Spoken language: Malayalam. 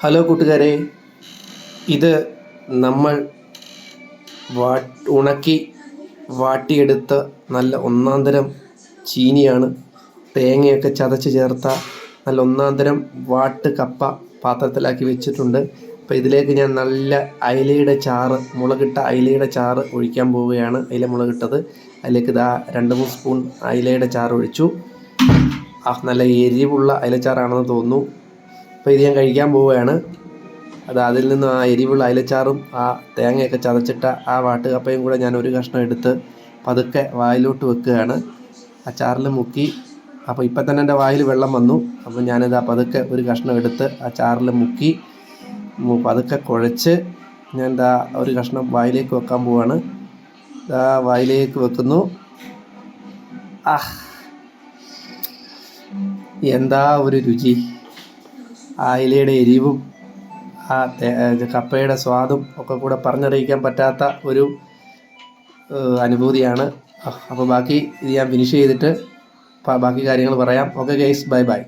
ഹലോ കൂട്ടുകാരെ, ഇത് നമ്മൾ ഉണക്കി വാട്ടിയെടുത്ത നല്ല ഒന്നാന്തരം ചീനിയാണ്. തേങ്ങയൊക്കെ ചതച്ച് ചേർത്ത നല്ല ഒന്നാന്തരം വാട്ട് കപ്പ പാത്രത്തിലാക്കി വെച്ചിട്ടുണ്ട്. അപ്പോൾ ഇതിലേക്ക് ഞാൻ നല്ല അയിലയുടെ ചാറ്, മുളകിട്ട അയിലയുടെ ചാറ് ഒഴിക്കാൻ പോവുകയാണ്. അയില മുളകിട്ടത് അതിലേക്ക് 2-3 സ്പൂൺ അയിലയുടെ ചാറ് ഒഴിച്ചു. നല്ല എരിവുള്ള അയിലച്ചാറാണെന്ന് തോന്നുന്നു. അപ്പോൾ ഇത് ഞാൻ കഴിക്കാൻ പോവുകയാണ്. അതിൽ നിന്ന് ആ എരിവുള്ള അയിലച്ചാറും ആ തേങ്ങയൊക്കെ ചതച്ചിട്ട ആ വാട്ടുകപ്പയും കൂടെ ഞാൻ ഒരു കഷ്ണം എടുത്ത് പതുക്കെ വായിലോട്ട് വെക്കുകയാണ്. ആ ചാറിൽ മുക്കി. അപ്പോൾ ഇപ്പം തന്നെ എൻ്റെ വായിൽ വെള്ളം വന്നു. അപ്പോൾ ഞാനിത് പതുക്കെ ഒരു കഷ്ണം എടുത്ത് ആ ചാറിൽ മുക്കി പതുക്കെ കുഴച്ച് ഞാൻ ഒരു കഷ്ണം വായിലേക്ക് വെക്കാൻ പോവുകയാണ്. വായിലേക്ക് വെക്കുന്നു. എന്താ ഒരു രുചി! ആ ഇലയുടെ എരിവും ആ കപ്പയുടെ സ്വാദും ഒക്കെ കൂടെ പറഞ്ഞറിയിക്കാൻ പറ്റാത്ത ഒരു അനുഭൂതിയാണ്. അപ്പോൾ ബാക്കി ഇത് ഞാൻ ഫിനിഷ് ചെയ്തിട്ട് ബാക്കി കാര്യങ്ങൾ പറയാം. Okay guys, bye bye.